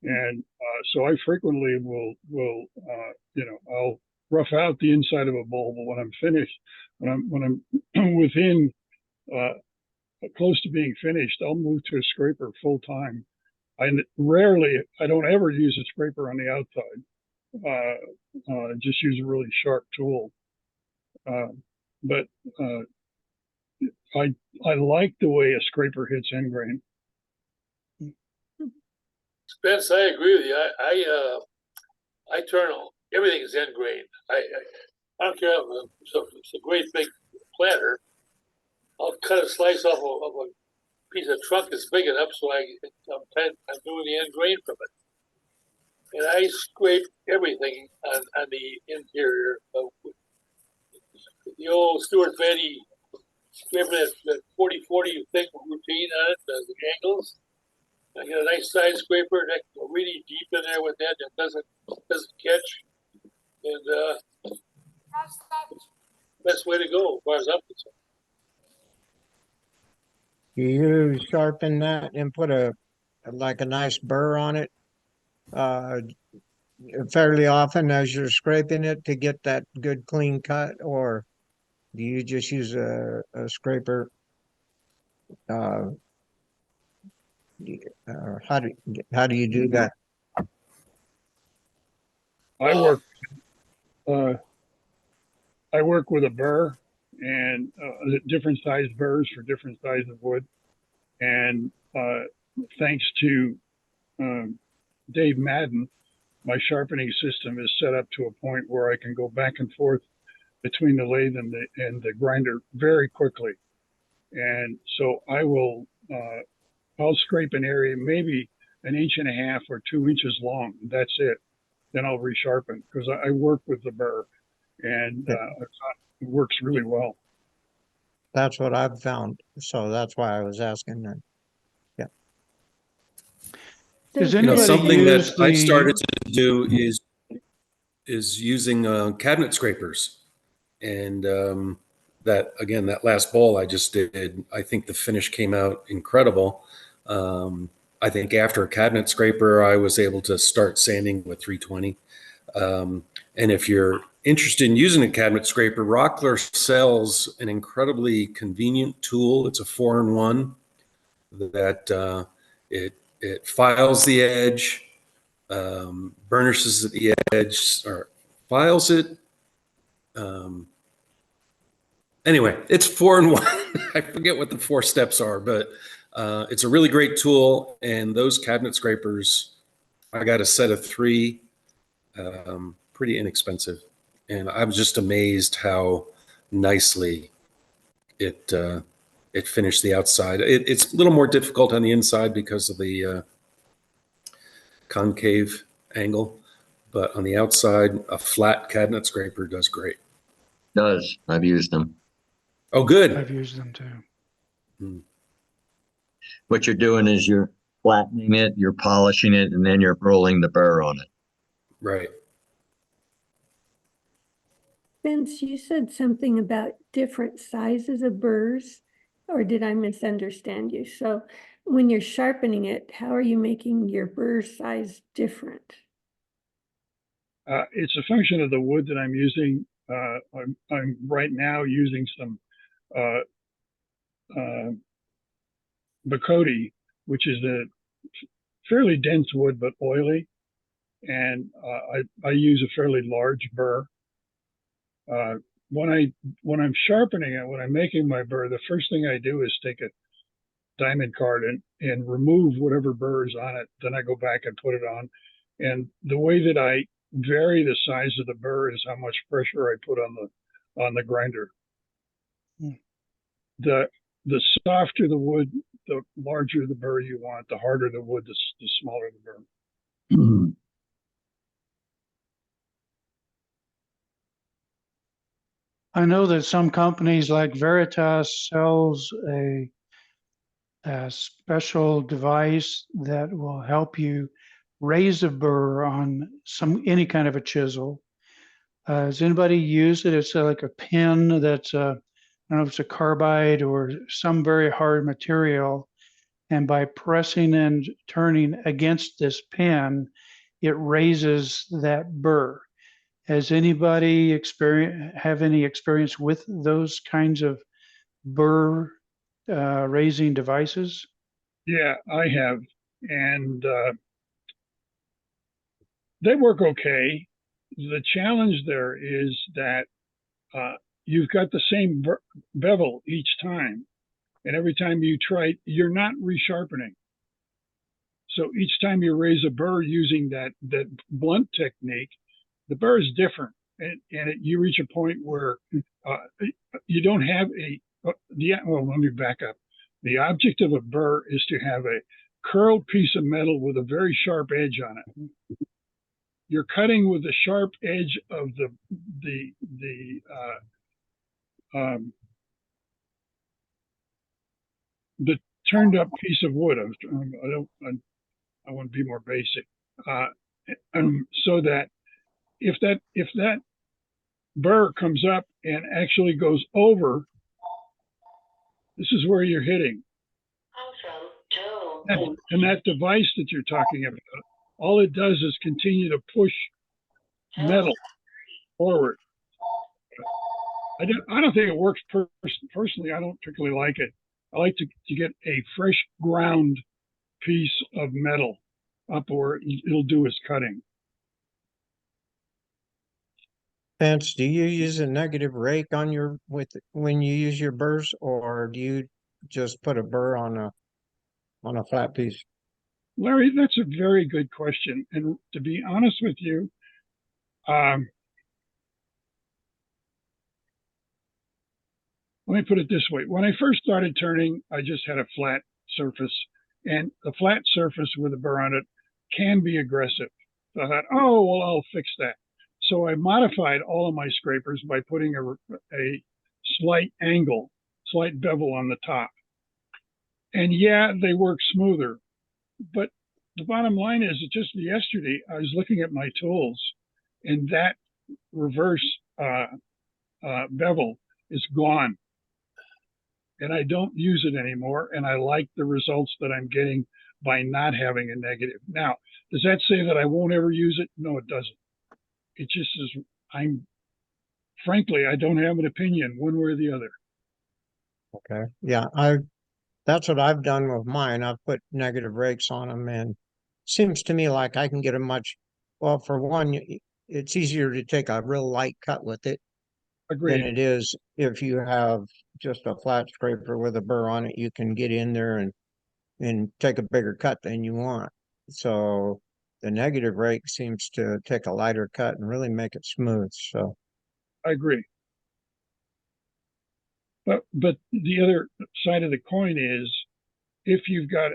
And so I frequently will I'll rough out the inside of a bowl, but when I'm finished, when I'm within close to being finished, I'll move to a scraper full time. I don't ever use a scraper on the outside. Just use a really sharp tool. But I like the way a scraper hits end grain. Spence, I agree with you. I turn everything is end grain. I don't care if it's a great big platter. I'll cut a slice off of a piece of trunk that's big enough so I'm doing the end grain from it. And I scrape everything on the interior of the old Stuart Vandy scraping that 40-40 thing routine on it, the angles. I get a nice side scraper that really deep in there with that doesn't catch. And best way to go as far as I'm concerned. You sharpen that and put like a nice burr on it fairly often as you're scraping it to get that good clean cut, or do you just use a scraper? Uh, how do you do that? I work, uh, I work with a burr and different sized burrs for different sizes of wood. And thanks to Dave Madden, my sharpening system is set up to a point where I can go back and forth between the lathe and the grinder very quickly. And so I'll scrape an area maybe an inch and a half or 2 inches long. That's it. Then I'll resharpen because I work with the burr, and it works really well. That's what I've found. So that's why I was asking that. Yeah. Does You know, anybody something use that I've the, started to do is using cabinet scrapers, and that again, that last bowl I just did, I think the finish came out incredible. I think after a cabinet scraper, I was able to start sanding with 320. And if you're interested in using a cabinet scraper, Rockler sells an incredibly convenient tool. It's a 4-in-1 that it files the edge, burnishes at the edge, or files it. Anyway, it's 4-in-1. I forget what the 4 steps are, but it's a really great tool. And those cabinet scrapers, I got a set of 3, pretty inexpensive. And I was just amazed how nicely it finished the outside. It's a little more difficult on the inside because of the concave angle, but on the outside, a flat cabinet scraper does great. Does. I've used them. Oh, good. I've used them too. What you're doing is you're flattening it, you're polishing it, and then you're rolling the burr on it. Right. Vince, you said something about different sizes of burrs, or did I misunderstand you? So when you're sharpening it, how are you making your burr size different? It's a function of the wood that I'm using. I'm right now using some Bacote, which is a fairly dense wood but oily, and I use a fairly large burr. When I'm sharpening it, when I'm making my burr, the first thing I do is take a diamond card and remove whatever burr is on it. Then I go back and put it on. And the way that I vary the size of the burr is how much pressure I put on the grinder. The softer the wood, the larger the burr you want. The harder the wood, the smaller the burr. I know that some companies like Veritas sells a special device that will help you raise a burr on any kind of a chisel. Has anybody used it? It's like a pin that's I don't know if it's a carbide or some very hard material. And by pressing and turning against this pin, it raises that burr. Has anybody have any experience with those kinds of burr raising devices? Yeah, I have, and they work okay. The challenge there is that you've got the same bevel each time, and every time you try, you're not resharpening. So each time you raise a burr using that blunt technique, the burr is different, and you reach a point where you don't have well, let me back up. The object of a burr is to have a curled piece of metal with a very sharp edge on it. You're cutting with the sharp edge of the turned up piece of wood. I want to be more basic, so that if that burr comes up and actually goes over, this is where you're hitting. And that device that you're talking about, all it does is continue to push metal forward. I don't think it works personally. I don't particularly like it. I like to get a fresh ground piece of metal up where it'll do its cutting. Vance, do you use a negative rake on your when you use your burrs, or do you just put a burr on a flat piece? Larry, that's a very good question. And to be honest with you, let me put it this way. When I first started turning, I just had a flat surface, and the flat surface with a burr on it can be aggressive. So I thought, oh, well, I'll fix that. So I modified all of my scrapers by putting a slight angle, slight bevel on the top. And yeah, they work smoother. But the bottom line is that just yesterday, I was looking at my tools, and that reverse bevel is gone. And I don't use it anymore. And I like the results that I'm getting by not having a negative. Now, does that say that I won't ever use it? No, it doesn't. It just is, frankly, I don't have an opinion one way or the other. Okay. Yeah, that's what I've done with mine. I've put negative rakes on them, and seems to me like I can get a well, for one, it's easier to take a real light cut with it than Agreed. it is if you have just a flat scraper with a burr on it. You can get in there and take a bigger cut than you want. So the negative rake seems to take a lighter cut and really make it smooth. So I agree. But the other side of the coin is if you've got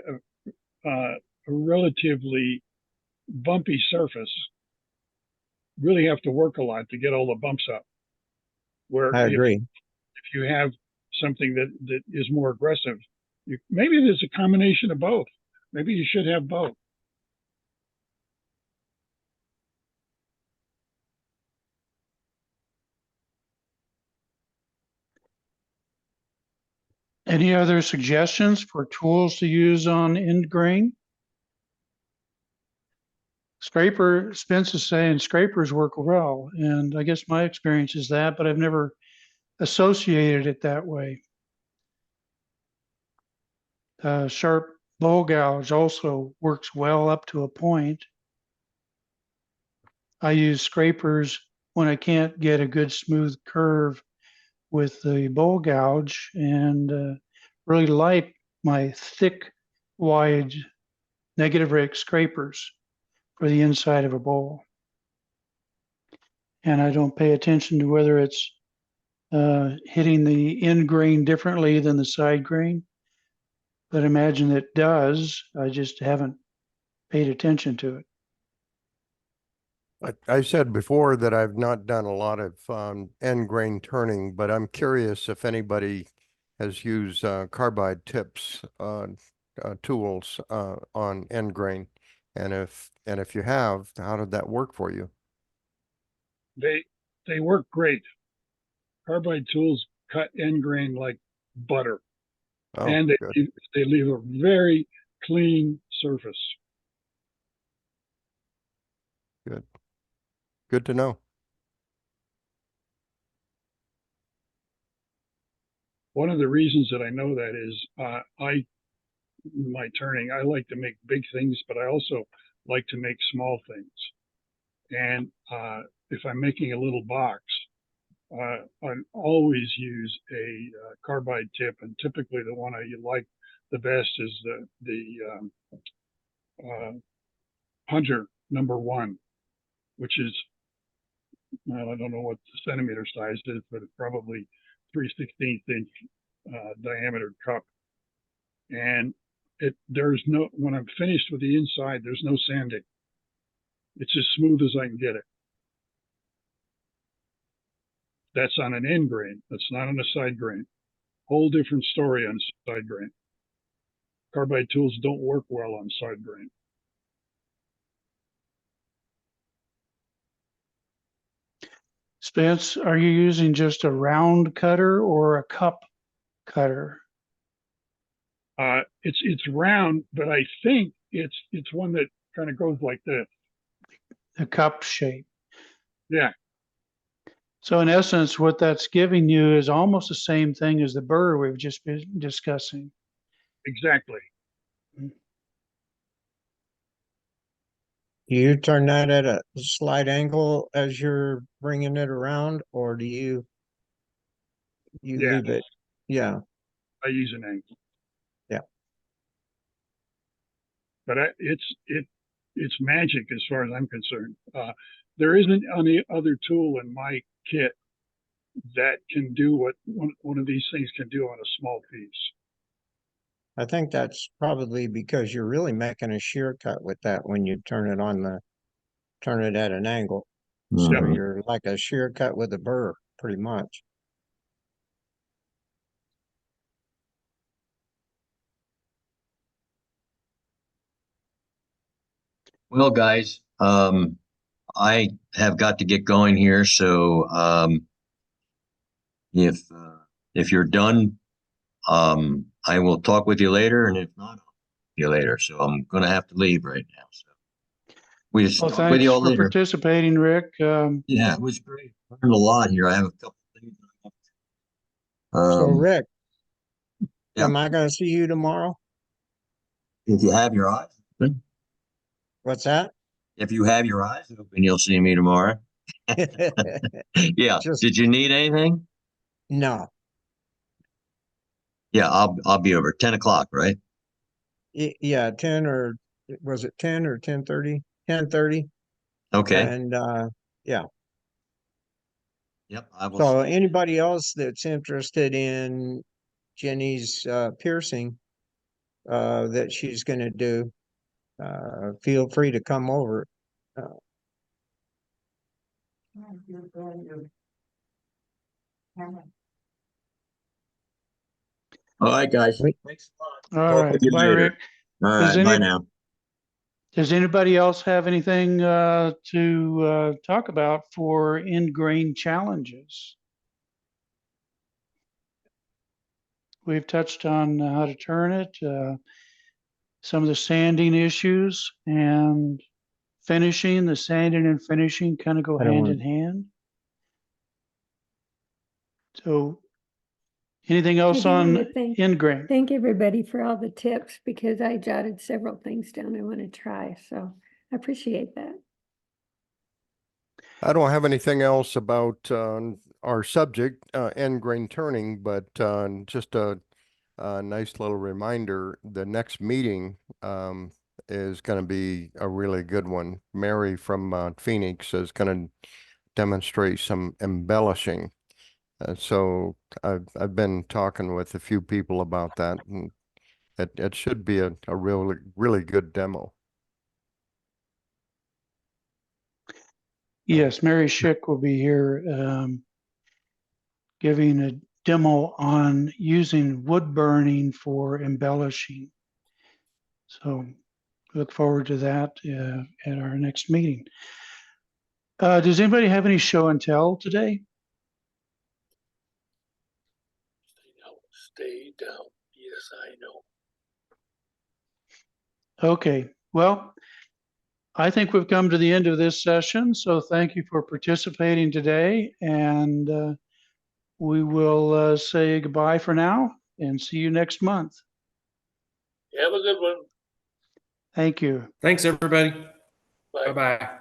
a relatively bumpy surface, really have to work a lot to get all the bumps up. Where I agree. If you have something that is more aggressive, maybe there's a combination of both. Maybe you should have both. Any other suggestions for tools to use on end grain? Spence is saying scrapers work well, and I guess my experience is that, but I've never associated it that way. Sharp bowl gouge also works well up to a point. I use scrapers when I can't get a good smooth curve with the bowl gouge, and really like my thick, wide negative rake scrapers for the inside of a bowl. And I don't pay attention to whether it's hitting the end grain differently than the side grain, but imagine it does. I just haven't paid attention to it. I said before that I've not done a lot of end grain turning, but I'm curious if anybody has used carbide tips tools on end grain, and if you have, how did that work for you? They work great. Carbide tools cut end grain like butter, Oh, and good. they leave a very clean surface. Good. Good to know. One of the reasons that I know that is my turning, I like to make big things, but I also like to make small things. And if I'm making a little box, I always use a carbide tip, and typically the one I like the best is the Hunter #1, which is, well, I don't know what the centimeter size is, but it's probably 3/16 inch diameter cup. And when I'm finished with the inside, there's no sanding. It's as smooth as I can get it. That's on an end grain. That's not on a side grain. Whole different story on side grain. Carbide tools don't work well on side grain. Spence, are you using just a round cutter or a cup cutter? It's round, but I think it's one that kind of goes like this. The cup shape. Yeah, So in essence, what that's giving you is almost the same thing as the burr we've just been discussing. exactly. Do you turn that at a slight angle as you're bringing it around, or do you Yeah. leave it? Yeah, I use an angle. Yeah. But it's magic as far as I'm concerned. There isn't any other tool in my kit that can do what one of these things can do on a small piece. I think that's probably because you're really making a shear cut with that when you turn it at an angle. So Mhm. you're like a shear cut with a burr, pretty much. Well, guys, I have got to get going here. So if you're done, I will talk with you later, and if not, I'll see you later. So I'm going to have to leave right now. So we just Well, talk with thanks you all for later. participating, Rick. Yeah, it was great. Learned a lot here. I have a couple things. So Rick, yeah. am I gonna see you tomorrow? If you have your eyes open, What's that? if you have your eyes open, you'll see me tomorrow. Yeah. Just Did you need anything? no. Yeah, I'll be over 10 o'clock, right? Yeah, 10 or was it 10 or 10:30? 10:30. Okay. And yeah. Yep. I will. So anybody else that's interested in Jenny's piercing that she's gonna do, feel free to come over. All right, guys. Wait. Thanks a lot. All Talk right. with you Bye, later. Rick. All Does right. Bye any, now. does anybody else have anything to talk about for end grain challenges? We've touched on how to turn it, some of the sanding issues and finishing. The sanding and finishing kind of go I don't hand want in hand. So anything I else do want to on thank end grain? everybody for all the tips because I jotted several things down I want to try. So I appreciate that. I don't have anything else about our subject, end grain turning, but just a nice little reminder, the next meeting is going to be a really good one. Mary from Phoenix is going to demonstrate some embellishing. So I've been talking with a few people about that, and it should be a really good demo. Yes, Mary Schick will be here giving a demo on using wood burning for embellishing. So look forward to that at our next meeting. Does anybody have any show and tell today? Stay down. Yes, I know. Okay, well, I think we've come to the end of this session, so thank you for participating today, and we will say goodbye for now and see you next month. Have a good one. Thank you. Thanks, everybody. Bye. Bye-bye.